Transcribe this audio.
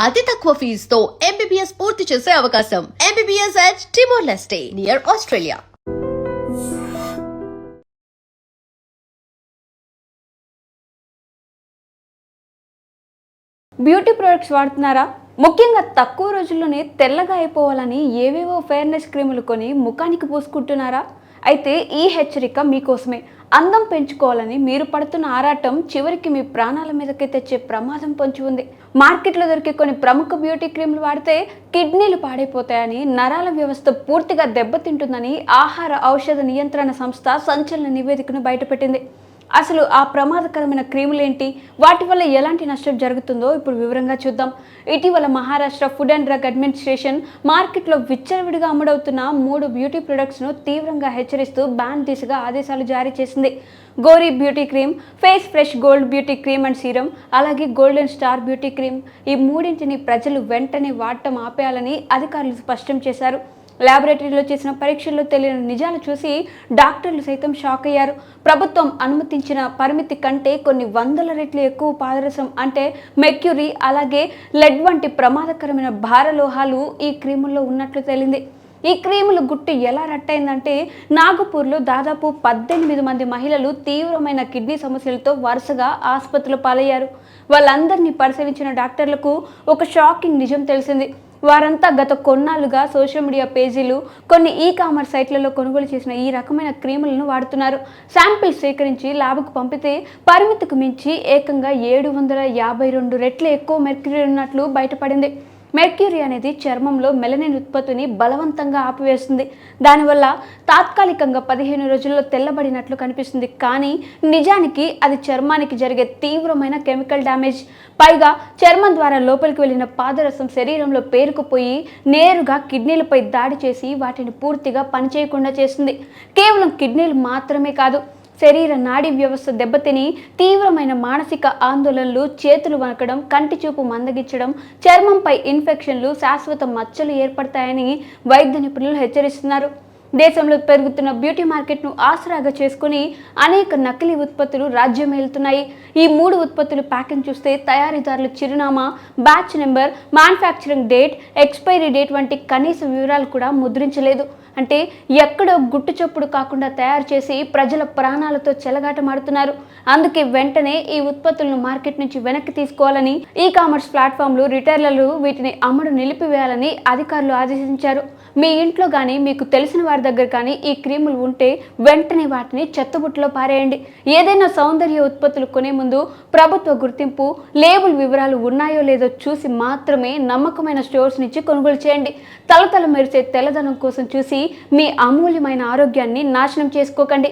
అతి తక్కువ ఫీజుతో ఎంబీబీఎస్ పూర్తి చేసే అవకాశం. MBBS at Timor-Leste near Australia. Beauty products వాడుతున్నారా? ముఖ్యంగా తక్కువ రోజుల్లోనే తెల్లగా అయిపోవాలని ఏవేవో ఫెయిర్నెస్ క్రీములు కొని ముఖానికి పూసుకుంటున్నారా? అయితే ఈ హెచ్చరిక మీకోసమే. అందం పెంచుకోవాలని మీరు పడుతున్న ఆరాటం చివరికి మీ ప్రాణాల మీదకి తెచ్చే ప్రమాదం పొంచి ఉంది. మార్కెట్లో దొరికే కొన్ని ప్రముఖ బ్యూటీ క్రీములు వాడితే కిడ్నీలు పాడైపోతాయని, నరాల వ్యవస్థ పూర్తిగా దెబ్బతింటుందని ఆహార ఔషధ నియంత్రణ సంస్థ సంచలన నివేదికను బయటపెట్టింది. అసలు ఆ ప్రమాదకరమైన క్రీములేంటి, వాటి వల్ల ఎలాంటి నష్టం జరుగుతుందో ఇప్పుడు వివరంగా చూద్దాం. ఇటీవల Maharashtra food and drug administration మార్కెట్లో విచ్చలవిడిగా అమ్ముడవుతున్న 3 బ్యూటీ ప్రొడక్ట్స్ను తీవ్రంగా హెచ్చరిస్తూ బ్యాన్ దిశగా ఆదేశాలు జారీ చేసింది. Gori beauty cream, face fresh gold beauty cream and serum, అలాగే గోల్డెన్ స్టార్ బ్యూటీ క్రీమ్, ఈ మూడింటిని ప్రజలు వెంటనే వాడటం ఆపేయాలని అధికారులు స్పష్టం చేశారు. ల్యాబొరేటరీలో చేసిన పరీక్షల్లో తెలియని నిజాలు చూసి డాక్టర్లు సైతం షాక్ అయ్యారు. ప్రభుత్వం అనుమతించిన పరిమితి కంటే కొన్ని వందల రెట్లు ఎక్కువ పాదరసం అంటే మెర్క్యూరీ, అలాగే లెడ్ వంటి ప్రమాదకరమైన భారలోహాలు ఈ క్రీముల్లో ఉన్నట్లు తేలింది. ఈ క్రీముల గుట్టు ఎలా రట్టయిందంటే, నాగపూర్లో దాదాపు 18 మంది మహిళలు తీవ్రమైన కిడ్నీ సమస్యలతో వరుసగా ఆసుపత్రులు పాలయ్యారు. వాళ్ళందరినీ పరిశీలించిన డాక్టర్లకు ఒక షాకింగ్ నిజం తెలిసింది. వారంతా గత కొన్నాళ్ళుగా సోషల్ మీడియా పేజీలు, కొన్ని ఈ-కామర్స్ సైట్లలో కొనుగోలు చేసిన ఈ రకమైన క్రీములను వాడుతున్నారు. శాంపిల్స్ సేకరించి ల్యాబ్కు పంపితే పరిమితికి మించి ఏకంగా 752 రెట్లు ఎక్కువ మెర్క్యూరీ ఉన్నట్లు బయటపడింది. మెర్క్యూరీ అనేది చర్మంలో మెలనిన్ ఉత్పత్తిని బలవంతంగా ఆపివేస్తుంది. దానివల్ల తాత్కాలికంగా 15 రోజుల్లో తెల్లబడినట్లు కనిపిస్తుంది. కానీ నిజానికి అది చర్మానికి జరిగే తీవ్రమైన కెమికల్ డ్యామేజ్. పైగా చర్మం ద్వారా లోపలికి వెళ్ళిన పాదరసం శరీరంలో పేరుకుపోయి నేరుగా కిడ్నీలపై దాడి చేసి వాటిని పూర్తిగా పనిచేయకుండా చేస్తుంది. కేవలం కిడ్నీలు మాత్రమే కాదు, శరీర నాడీ వ్యవస్థ దెబ్బతిని తీవ్రమైన మానసిక ఆందోళనలు, చేతులు వణకడం, కంటి చూపు మందగించడం, చర్మంపై ఇన్ఫెక్షన్లు, శాశ్వత మచ్చలు ఏర్పడతాయని వైద్య నిపుణులు హెచ్చరిస్తున్నారు. దేశంలో పెరుగుతున్న బ్యూటీ మార్కెట్ను ఆసరాగా చేసుకుని అనేక నకిలీ ఉత్పత్తులు రాజ్యమేలుతున్నాయి. ఈ 3 ఉత్పత్తులు ప్యాకింగ్ చూస్తే తయారీదారుల చిరునామా, batch number, manufacturing date, expiry date వంటి కనీస వివరాలు కూడా ముద్రించలేదు. అంటే ఎక్కడో గుట్టు చప్పుడు కాకుండా తయారు చేసి ప్రజల ప్రాణాలతో చెలగాటమాడుతున్నారు. అందుకే వెంటనే ఈ ఉత్పత్తులను మార్కెట్ నుంచి వెనక్కి తీసుకోవాలని ఈ-కామర్స్ ప్లాట్ఫామ్లు, రిటైలర్లు వీటిని అమ్మడు నిలిపివేయాలని అధికారులు ఆదేశించారు. మీ ఇంట్లో కానీ, మీకు తెలిసిన వారి దగ్గర కానీ ఈ క్రీములు ఉంటే వెంటనే వాటిని చెత్తబుట్టలో పారేయండి. ఏదైనా సౌందర్య ఉత్పత్తులు కొనే ముందు ప్రభుత్వ గుర్తింపు, లేబుల్ వివరాలు ఉన్నాయో లేదో చూసి మాత్రమే నమ్మకమైన స్టోర్స్ నుంచి కొనుగోలు చేయండి. తలతల మెరిసే తెల్లదనం కోసం చూసి మీ అమూల్యమైన ఆరోగ్యాన్ని నాశనం చేసుకోకండి.